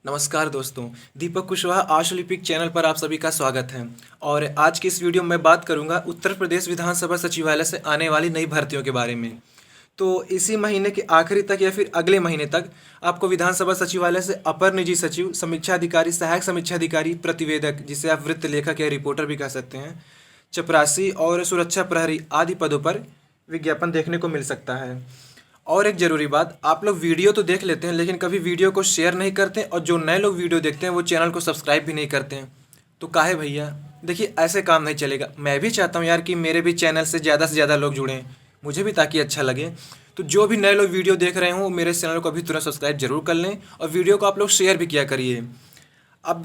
नमस्कार दोस्तों, दीपक कुशवाहा आशुलिपिक चैनल पर आप सभी का स्वागत है। और आज की इस वीडियो में मैं बात करूंगा उत्तर प्रदेश विधानसभा सचिवालय से आने वाली नई भर्तियों के बारे में। तो इसी महीने के आखिरी तक या फिर अगले महीने तक आपको विधानसभा सचिवालय से अपर निजी सचिव, समीक्षा अधिकारी, सहायक समीक्षा अधिकारी, प्रतिवेदक जिसे आप वृत्त लेखक या रिपोर्टर भी कह सकते हैं, चपरासी और सुरक्षा प्रहरी आदि पदों पर विज्ञापन देखने को मिल सकता है। और एक ज़रूरी बात, आप लोग वीडियो तो देख लेते हैं लेकिन कभी वीडियो को शेयर नहीं करते और जो नए लोग वीडियो देखते हैं वो चैनल को सब्सक्राइब भी नहीं करते हैं। तो काहे भैया, देखिए ऐसे काम नहीं चलेगा। मैं भी चाहता हूँ यार कि मेरे भी चैनल से ज़्यादा लोग जुड़ें, मुझे भी ताकि अच्छा लगे। तो जो भी नए लोग वीडियो देख रहे हों मेरे चैनल को अभी तुरंत सब्सक्राइब जरूर कर लें और वीडियो को आप लोग शेयर भी किया करिए। अब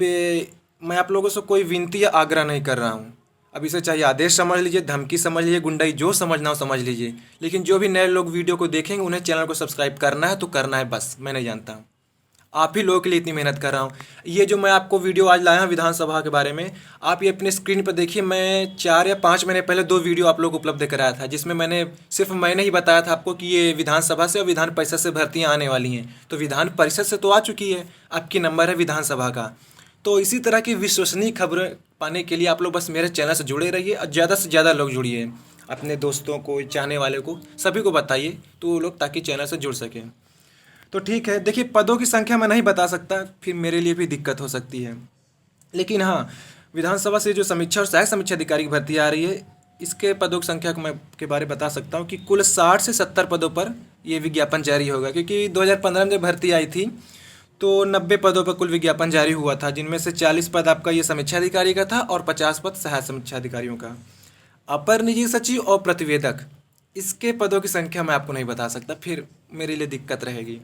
मैं आप लोगों से कोई विनती या आग्रह नहीं कर रहा हूँ। अब इसे चाहे आदेश समझ लीजिए, धमकी समझ लीजिए, गुंडाई, जो समझना हो समझ लीजिए। लेकिन जो भी नए लोग वीडियो को देखेंगे उन्हें चैनल को सब्सक्राइब करना है तो करना है, बस। मैं नहीं जानता हूँ, आप ही लोगों के लिए इतनी मेहनत कर रहा हूँ। ये जो मैं आपको वीडियो आज लाया हूँ विधानसभा के बारे में, आप ये अपने स्क्रीन पर देखिए। मैं 4 या 5 महीने पहले 2 वीडियो आप लोग को उपलब्ध कराया था, जिसमें मैंने ही बताया था आपको कि ये विधानसभा से और विधान परिषद से भर्तियाँ आने वाली हैं। तो विधान परिषद से तो आ चुकी है, आपकी नंबर है विधानसभा का। तो इसी तरह की विश्वसनीय खबरें पाने के लिए आप लोग बस मेरे चैनल से जुड़े रहिए और ज़्यादा से ज़्यादा लोग जुड़िए। अपने दोस्तों को, चाहने वाले को, सभी को बताइए तो वो लोग ताकि चैनल से जुड़ सकें। तो ठीक है, देखिए पदों की संख्या मैं नहीं बता सकता, फिर मेरे लिए भी दिक्कत हो सकती है। लेकिन हाँ, विधानसभा से जो समीक्षा और सहायक समीक्षा अधिकारी की भर्ती आ रही है, इसके पदों की संख्या को मैं के बारे में बता सकता हूँ कि कुल 60 से 70 पदों पर ये विज्ञापन जारी होगा। क्योंकि 2015 में जब भर्ती आई थी तो 90 पदों पर कुल विज्ञापन जारी हुआ था, जिनमें से 40 पद आपका ये समीक्षा अधिकारी का था और 50 पद सहायक समीक्षा अधिकारियों का। अपर निजी सचिव और प्रतिवेदक, इसके पदों की संख्या मैं आपको नहीं बता सकता, फिर मेरे लिए दिक्कत रहेगी।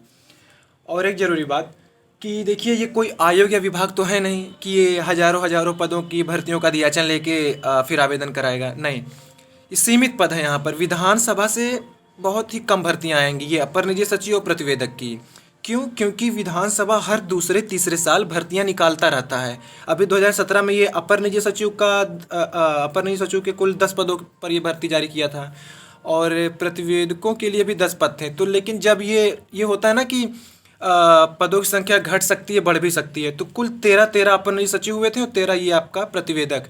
और एक ज़रूरी बात कि देखिए, ये कोई आयोग या विभाग तो है नहीं कि ये हजारों पदों की भर्तियों का दियाचन लेके फिर आवेदन कराएगा। नहीं, ये सीमित पद है। यहाँ पर विधानसभा से बहुत ही कम भर्तियाँ आएंगी, ये अपर निजी सचिव और प्रतिवेदक की। क्यों? क्योंकि विधानसभा हर दूसरे तीसरे साल भर्तियां निकालता रहता है। अभी 2017 में ये अपर निजी सचिव के कुल 10 पदों पर ये भर्ती जारी किया था और प्रतिवेदकों के लिए भी 10 पद थे। तो लेकिन जब ये होता है ना कि पदों की संख्या घट सकती है, बढ़ भी सकती है, तो कुल 13 अपर निजी सचिव हुए थे और 13 ये आपका प्रतिवेदक।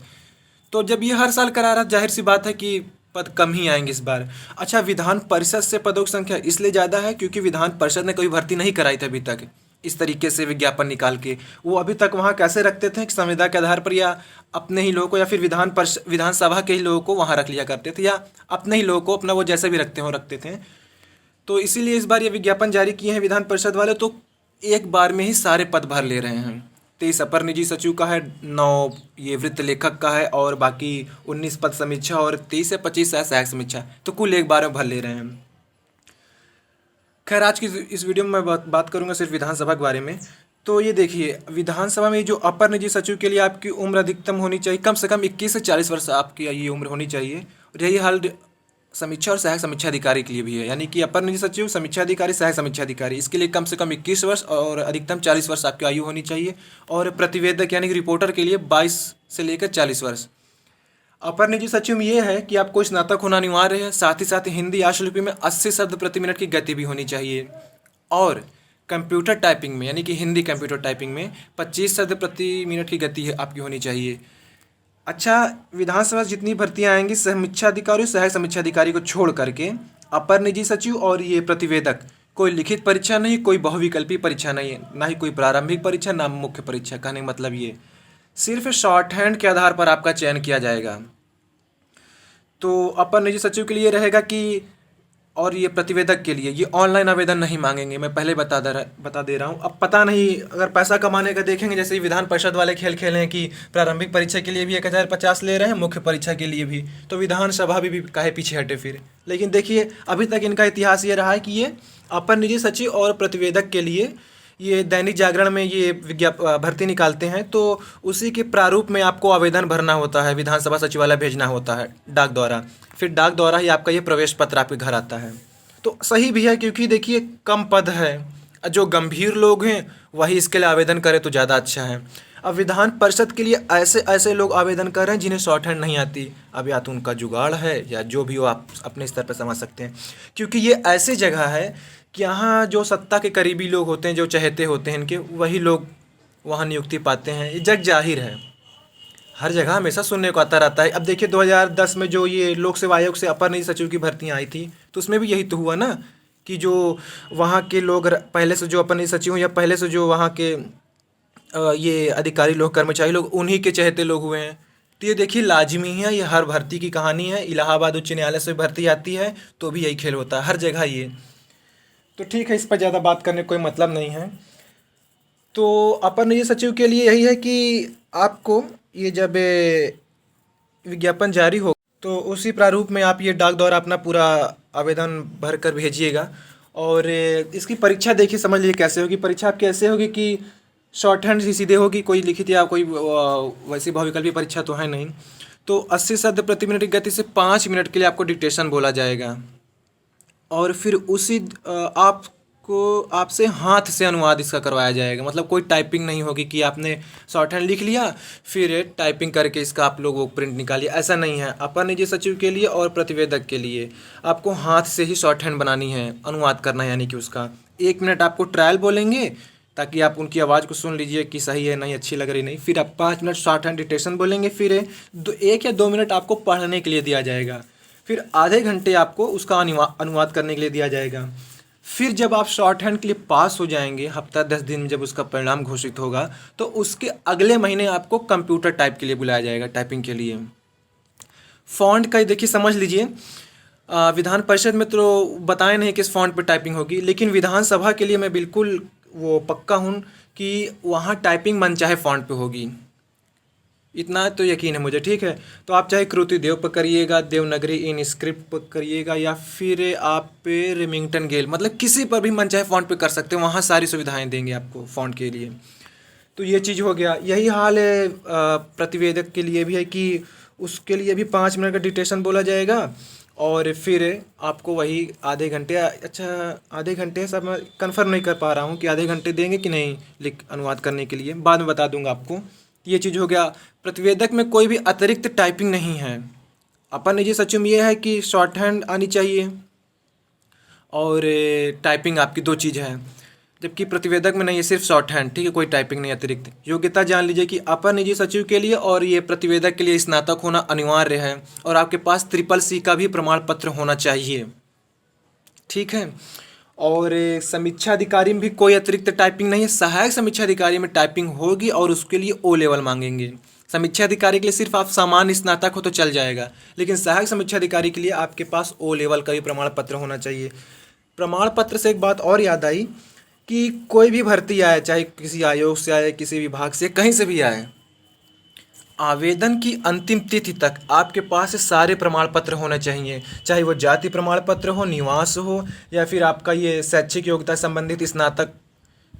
तो जब ये हर साल करा रहा, जाहिर सी बात है कि पद कम ही आएंगे इस बार। अच्छा, विधान परिषद से पदों की संख्या इसलिए ज़्यादा है क्योंकि विधान परिषद ने कोई भर्ती नहीं कराई थी अभी तक इस तरीके से विज्ञापन निकाल के। वो अभी तक वहाँ कैसे रखते थे कि संविदा के आधार पर, या अपने ही लोगों को, या फिर विधानसभा के ही लोगों को वहाँ रख लिया करते थे, या अपने ही लोगों को, अपना वो जैसे भी रखते थे। तो इसीलिए इस बार ये विज्ञापन जारी किए हैं विधान परिषद वाले, तो एक बार में ही सारे पद भर ले रहे हैं। 23 अपर निजी सचिव का है, 9 ये वृत्त लेखक का है और बाकी 19 पद समीक्षा और 23 से 25 है सहायक समीक्षा। तो कुल एक बार में भर ले रहे हैं। खैर, आज की इस वीडियो में मैं बात करूंगा सिर्फ विधानसभा के बारे में। तो ये देखिए, विधानसभा में जो अपर निजी सचिव के लिए आपकी उम्र अधिकतम होनी चाहिए, कम से कम 21 से 40 वर्ष आपकी ये उम्र होनी चाहिए। और यही हाल समीक्षा और सहायक समीक्षा अधिकारी के लिए भी है। यानी कि अपर निजी सचिव, समीक्षा अधिकारी, सहायक समीक्षा अधिकारी, इसके लिए कम से कम 21 वर्ष और अधिकतम 40 वर्ष आपकी आयु होनी चाहिए। और प्रतिवेदक यानी कि रिपोर्टर के लिए 22 से लेकर 40 वर्ष। अपर निजी सचिव में ये है कि आपको स्नातक होना अनिवार्य है। साथ ही हिंदी आशुलिपि में 80 शब्द प्रति मिनट की गति भी होनी चाहिए। और कंप्यूटर टाइपिंग में, यानी कि हिंदी कंप्यूटर टाइपिंग में 25 शब्द प्रति मिनट की गति आपकी होनी चाहिए। अच्छा, विधानसभा से जितनी भर्तियां आएंगी समीक्षा अधिकारी, सहायक समीक्षा अधिकारी को छोड़ करके, अपर निजी सचिव और ये प्रतिवेदक, कोई लिखित परीक्षा नहीं, कोई बहुविकल्पी परीक्षा नहीं है, ना ही कोई प्रारंभिक परीक्षा, ना मुख्य परीक्षा। कहने का मतलब ये सिर्फ शॉर्ट हैंड के आधार पर आपका चयन किया जाएगा। तो अपर निजी सचिव के लिए रहेगा कि, और ये प्रतिवेदक के लिए ये ऑनलाइन आवेदन नहीं मांगेंगे, मैं पहले बता दे रहा हूँ। अब पता नहीं, अगर पैसा कमाने का देखेंगे, जैसे ही विधान परिषद वाले खेल खेले हैं कि प्रारंभिक परीक्षा के लिए भी 1050 ले रहे हैं, मुख्य परीक्षा के लिए भी, तो विधानसभा भी काहे पीछे हटे फिर। लेकिन देखिए, अभी तक इनका इतिहास ये रहा है कि ये अपर निजी सचिव और प्रतिवेदक के लिए ये दैनिक जागरण में ये भर्ती निकालते हैं, तो उसी के प्रारूप में आपको आवेदन भरना होता है, विधानसभा सचिवालय भेजना होता है डाक द्वारा। फिर डाक द्वारा ही आपका ये प्रवेश पत्र आपके घर आता है। तो सही भी है, क्योंकि देखिए कम पद है, जो गंभीर लोग हैं वही इसके लिए आवेदन करें तो ज़्यादा अच्छा है। अब विधान परिषद के लिए ऐसे ऐसे लोग आवेदन कर रहे हैं जिन्हें शॉर्ट हैंड नहीं आती। अब या तो उनका जुगाड़ है या जो भी हो, आप अपने स्तर पर समझ सकते हैं। क्योंकि ये ऐसी जगह है कि यहाँ जो सत्ता के करीबी लोग होते हैं, जो चहेते होते हैं इनके, वही लोग वहाँ नियुक्ति पाते हैं, ये जग जाहिर है, हर जगह हमेशा सुनने को आता रहता है। अब देखिए 2010 में जो ये लोक सेवा आयोग से अपर निजी सचिव की भर्तियाँ आई थी, तो उसमें भी यही तो हुआ ना कि जो वहाँ के लोग पहले से जो अपर निजी सचिव या पहले से जो वहाँ के ये अधिकारी लोग, कर्मचारी लोग, उन्हीं के चहेते लोग हुए हैं। तो ये देखिए लाजमी है, ये हर भर्ती की कहानी है। इलाहाबाद उच्च न्यायालय से भर्ती आती है तो भी यही खेल होता है हर जगह ये। तो ठीक है, इस पर ज़्यादा बात करने का कोई मतलब नहीं है। तो अपर निजी सचिव के लिए यही है कि आपको ये जब विज्ञापन जारी हो तो उसी प्रारूप में आप ये डाक द्वारा अपना पूरा आवेदन भर कर भेजिएगा। और इसकी परीक्षा देखिए, समझ लीजिए कैसे होगी। परीक्षा आपकी ऐसे होगी कि शॉर्ट हैंड सीधे होगी, कोई लिखित या कोई वैसी बहुविकल्पी परीक्षा तो है नहीं। तो 80 शब्द प्रति मिनट की गति से 5 मिनट के लिए आपको डिक्टेशन बोला जाएगा, और फिर उसी आपको आपसे हाथ से अनुवाद इसका करवाया जाएगा। मतलब कोई टाइपिंग नहीं होगी कि आपने शॉर्ट हैंड लिख लिया फिर टाइपिंग करके इसका आप लोग वो प्रिंट निकालिए, ऐसा नहीं है। अपर निजी सचिव के लिए और प्रतिवेदक के लिए आपको हाथ से ही शॉर्ट हैंड बनानी है, अनुवाद करना है, यानी कि उसका 1 मिनट आपको ट्रायल बोलेंगे ताकि आप उनकी आवाज़ को सुन लीजिए कि सही है नहीं, अच्छी लग रही नहीं। फिर आप 5 मिनट शॉर्ट हैंड डिक्टेशन बोलेंगे, फिर 1 या 2 मिनट आपको पढ़ने के लिए दिया जाएगा, फिर आधे घंटे आपको उसका अनुवाद करने के लिए दिया जाएगा। फिर जब आप शॉर्ट हैंड के लिए पास हो जाएंगे, हफ्ता 10 दिन में जब उसका परिणाम घोषित होगा, तो उसके अगले महीने आपको कंप्यूटर टाइप के लिए बुलाया जाएगा, टाइपिंग के लिए। फ़ॉन्ट का देखिए समझ लीजिए, विधान परिषद में तो बताए नहीं किस फ़ॉन्ट पर टाइपिंग होगी, लेकिन विधानसभा के लिए मैं बिल्कुल वो पक्का हूँ कि वहाँ टाइपिंग मनचाहे फ़ॉन्ट पे होगी, इतना तो यकीन है मुझे। ठीक है, तो आप चाहे कृति देव पर करिएगा, देवनागरी इन स्क्रिप्ट पर करिएगा, या फिर आप रेमिंगटन गेल, मतलब किसी पर भी मनचाहे फ़ॉन्ट पे कर सकते हैं, वहाँ सारी सुविधाएं देंगे आपको फ़ॉन्ट के लिए। तो ये चीज़ हो गया। यही हाल है प्रतिवेदक के लिए भी है कि उसके लिए भी 5 मिनट का डिक्टेशन बोला जाएगा, और फिर आपको वही आधे घंटे, अच्छा आधे घंटे, सब मैं कंफर्म नहीं कर पा रहा हूँ कि आधे घंटे देंगे कि नहीं लिख अनुवाद करने के लिए, बाद में बता दूंगा आपको। ये चीज़ हो गया। प्रतिवेदक में कोई भी अतिरिक्त टाइपिंग नहीं है। अपर निजी सचिव में ये है कि शॉर्ट हैंड आनी चाहिए और टाइपिंग आपकी 2 चीज़ है, जबकि प्रतिवेदक में नहीं है, सिर्फ शॉर्ट हैंड। ठीक है, कोई टाइपिंग नहीं अतिरिक्त। योग्यता जान लीजिए कि अपर निजी सचिव के लिए और ये प्रतिवेदक के लिए स्नातक होना अनिवार्य है, और आपके पास CCC का भी प्रमाण पत्र होना चाहिए। ठीक है, और समीक्षा अधिकारी में भी कोई अतिरिक्त टाइपिंग नहीं है। सहायक समीक्षा अधिकारी में टाइपिंग होगी और उसके लिए O लेवल मांगेंगे। समीक्षा अधिकारी के लिए सिर्फ आप सामान्य स्नातक हो तो चल जाएगा, लेकिन सहायक समीक्षा अधिकारी के लिए आपके पास O लेवल का भी प्रमाण पत्र होना चाहिए। प्रमाण पत्र से एक बात और याद आई कि कोई भी भर्ती आए, चाहे किसी आयोग से आए, किसी विभाग से, कहीं से भी आए, आवेदन की अंतिम तिथि तक आपके पास सारे प्रमाण पत्र होने चाहिए, चाहे वो जाति प्रमाण पत्र हो, निवास हो, या फिर आपका ये शैक्षिक योग्यता संबंधित स्नातक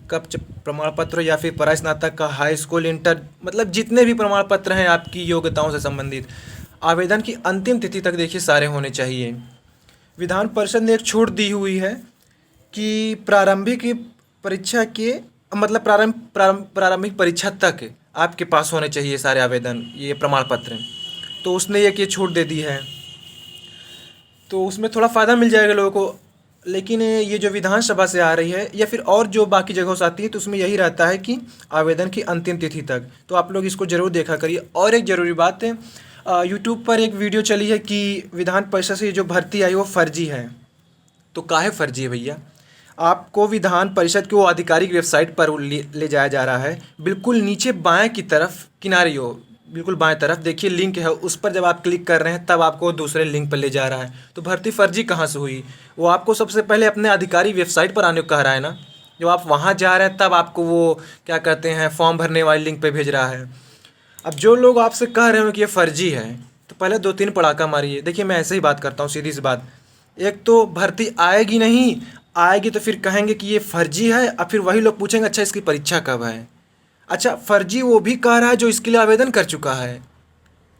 का प्रमाण पत्र हो, या फिर परास्नातक का, हाई स्कूल, इंटर, मतलब जितने भी प्रमाण पत्र हैं आपकी योग्यताओं से संबंधित, आवेदन की अंतिम तिथि तक देखिए सारे होने चाहिए। विधान परिषद ने एक छूट दी हुई है कि प्रारंभिक परीक्षा के मतलब प्रारंभिक परीक्षा तक आपके पास होने चाहिए सारे आवेदन, ये प्रमाण पत्र। तो उसने एक ये छूट दे दी है, तो उसमें थोड़ा फ़ायदा मिल जाएगा लोगों को। लेकिन ये जो विधानसभा से आ रही है या फिर और जो बाकी जगहों से आती है, तो उसमें यही रहता है कि आवेदन की अंतिम तिथि तक। तो आप लोग इसको ज़रूर देखा करिए। और एक ज़रूरी बात है, यूट्यूब पर एक वीडियो चली है कि विधान परिषद से जो भर्ती आई वो फर्जी है। तो काहे फर्जी है भैया? आपको विधान परिषद की वो आधिकारिक वेबसाइट पर ले जाया जा रहा है। बिल्कुल नीचे बाएं की तरफ किनारे हो, बिल्कुल बाएं तरफ देखिए लिंक है, उस पर जब आप क्लिक कर रहे हैं तब आपको दूसरे लिंक पर ले जा रहा है। तो भर्ती फर्जी कहाँ से हुई? वो आपको सबसे पहले अपने आधिकारिक वेबसाइट पर आने को कह रहा है ना। जब आप वहाँ जा रहे हैं तब आपको वो क्या कहते हैं फॉर्म भरने वाली लिंक पर भेज रहा है। अब जो लोग आपसे कह रहे हो कि ये फर्जी है, तो पहले 2-3 पड़ाका मारिए। देखिए मैं ऐसे ही बात करता हूँ, सीधी सी बात। एक तो भर्ती आएगी नहीं, आएगी तो फिर कहेंगे कि ये फर्जी है, और फिर वही लोग पूछेंगे अच्छा इसकी परीक्षा कब है। अच्छा फर्जी वो भी कह रहा है जो इसके लिए आवेदन कर चुका है।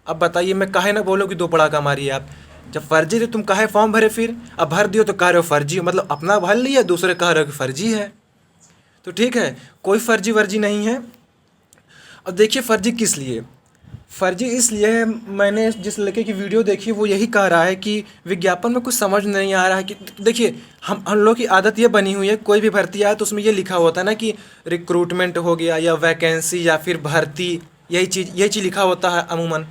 अब बताइए मैं काहे ना बोलो कि 2 पड़ाका मारिए आप। जब फर्जी थे तुम काहे फॉर्म भरे, फिर अब भर दियो तो कह रहे हो फर्जी, मतलब अपना भर लिया, दूसरे कह रहे हो कि फर्जी है। तो ठीक है, कोई फर्जी वर्जी नहीं है। अब देखिए फर्जी किस लिए, फर्जी इसलिए है, मैंने जिस लड़के की वीडियो देखी वो यही कह रहा है कि विज्ञापन में कुछ समझ नहीं आ रहा है कि देखिए हम लोग की आदत ये बनी हुई है, कोई भी भर्ती आए तो उसमें ये लिखा होता है ना कि रिक्रूटमेंट हो गया या वैकेंसी या फिर भर्ती, यही चीज़ लिखा होता है अमूमन।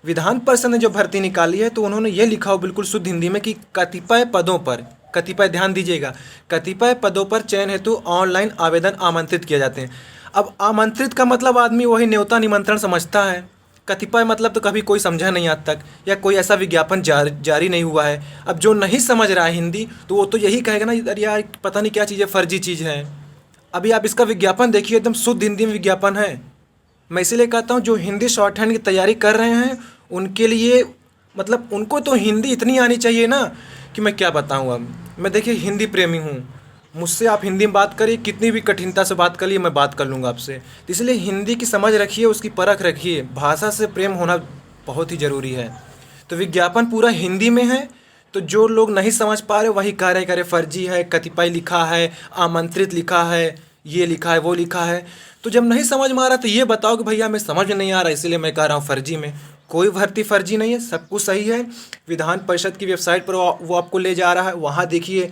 विधान परिषद ने जो भर्ती निकाली है तो उन्होंने ये लिखा हो बिल्कुल शुद्ध हिंदी में कि कतिपय पदों पर, कतिपय ध्यान दीजिएगा, कतिपय पदों पर चयन हेतु ऑनलाइन आवेदन आमंत्रित किए जाते हैं। अब आमंत्रित का मतलब आदमी वही न्योता निमंत्रण समझता है, कतिपय मतलब तो कभी कोई समझा नहीं आज तक, या कोई ऐसा विज्ञापन जारी नहीं हुआ है। अब जो नहीं समझ रहा है हिंदी तो वो तो यही कहेगा ना, अरे यार पता नहीं क्या चीज़ है, फर्जी चीज़ है। अभी आप इसका विज्ञापन देखिए, एकदम शुद्ध हिंदी में विज्ञापन है। मैं इसीलिए कहता हूँ जो हिंदी शॉर्ट हैंड की तैयारी कर रहे हैं उनके लिए, मतलब उनको तो हिंदी इतनी आनी चाहिए ना कि मैं क्या बताऊँ। अब मैं देखिए हिंदी प्रेमी हूँ, मुझसे आप हिंदी में बात करिए, कितनी भी कठिनता से बात करिए मैं बात कर लूँगा आपसे। तो इसलिए हिंदी की समझ रखिए, उसकी परख रखिए, भाषा से प्रेम होना बहुत ही ज़रूरी है। तो विज्ञापन पूरा हिंदी में है, तो जो लोग नहीं समझ पा रहे वही कह रहे फर्जी है, कतिपय लिखा है, आमंत्रित लिखा है, ये लिखा है, वो लिखा है। तो जब नहीं समझ में आ रहा तो ये बताओ कि भैया हमें समझ में नहीं आ रहा, इसीलिए मैं कह रहा हूँ फर्जी में। कोई भर्ती फर्जी नहीं है, सब कुछ सही है। विधान परिषद की वेबसाइट पर वो आपको ले जा रहा है, वहाँ देखिए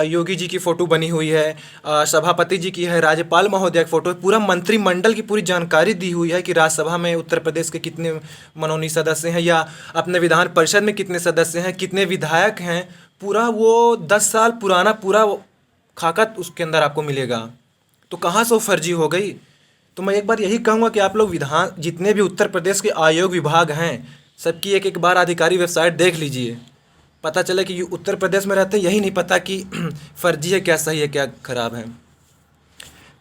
योगी जी की फ़ोटो बनी हुई है, सभापति जी की है, राज्यपाल महोदय की फ़ोटो है, पूरा मंत्रिमंडल की पूरी जानकारी दी हुई है कि राज्यसभा में उत्तर प्रदेश के कितने मनोनीत सदस्य हैं, या अपने विधान परिषद में कितने सदस्य हैं, कितने विधायक हैं। पूरा वो 10 साल पुराना पूरा खाका उसके अंदर आपको मिलेगा। तो कहाँ से वो फर्जी हो गई। तो मैं एक बार यही कहूँगा कि आप लोग विधान, जितने भी उत्तर प्रदेश के आयोग विभाग हैं, सबकी एक एक बार आधिकारिक वेबसाइट देख लीजिए, पता चले कि उत्तर प्रदेश में रहते हैं, यही नहीं पता कि फर्जी है क्या सही है क्या खराब है।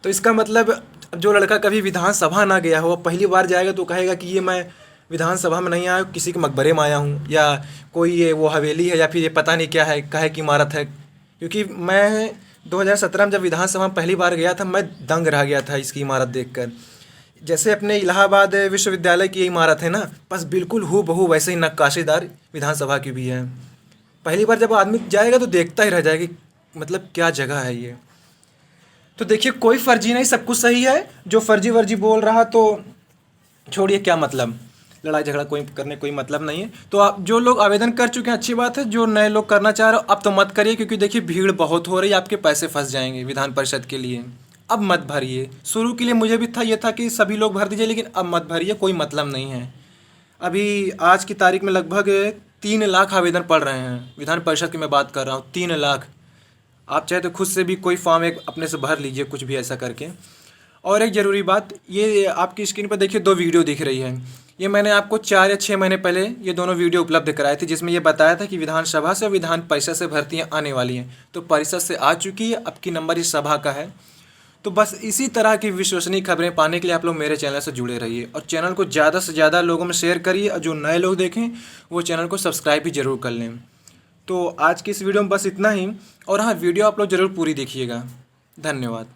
तो इसका मतलब जो लड़का कभी विधानसभा ना गया हो, पहली बार जाएगा तो कहेगा कि ये मैं विधानसभा में नहीं आया, किसी के मकबरे में आया हूँ, या कोई ये वो हवेली है, या फिर ये पता नहीं क्या है, काहे की इमारत है। क्योंकि मैं 2017 में जब विधानसभा में पहली बार गया था, मैं दंग रह गया था इसकी इमारत देखकर। जैसे अपने इलाहाबाद विश्वविद्यालय की इमारत है ना, बस बिल्कुल हूबहू वैसे ही नक्काशीदार विधानसभा की भी है। पहली बार जब आदमी जाएगा तो देखता ही रह जाएगा कि मतलब क्या जगह है ये। तो देखिए कोई फर्जी नहीं, सब कुछ सही है। जो फर्जी वर्जी बोल रहा तो छोड़िए, क्या मतलब, लड़ाई झगड़ा कोई करने कोई मतलब नहीं है। तो आप जो लोग आवेदन कर चुके हैं अच्छी बात है, जो नए लोग करना चाह रहे हो अब तो मत करिए, क्योंकि देखिए भीड़ बहुत हो रही है, आपके पैसे फंस जाएंगे विधान परिषद के लिए। अब मत भरिए। शुरू के लिए मुझे भी था, ये था कि सभी लोग भर दीजिए, लेकिन अब मत भरिए, कोई मतलब नहीं है। अभी आज की तारीख में लगभग 3 लाख आवेदन पड़ रहे हैं, विधान परिषद की मैं बात कर रहा हूँ, 3 लाख। आप चाहे तो खुद से भी कोई फॉर्म एक अपने से भर लीजिए, कुछ भी ऐसा करके। और एक ज़रूरी बात, ये आपकी स्क्रीन पर देखिए 2 वीडियो दिख रही है, ये मैंने आपको 4 या 6 महीने पहले ये दोनों वीडियो उपलब्ध कराए थे, जिसमें ये बताया था कि विधानसभा से विधान परिषद से भर्तियाँ आने वाली हैं। तो परिषद से आ चुकी है, अब की नंबर इस सभा का है। तो बस इसी तरह की विश्वसनीय खबरें पाने के लिए आप लोग मेरे चैनल से जुड़े रहिए, और चैनल को ज़्यादा से ज़्यादा लोगों में शेयर करिए, और जो नए लोग देखें वो चैनल को सब्सक्राइब भी ज़रूर कर लें। तो आज की इस वीडियो में बस इतना ही, और हाँ वीडियो आप लोग ज़रूर पूरी देखिएगा। धन्यवाद।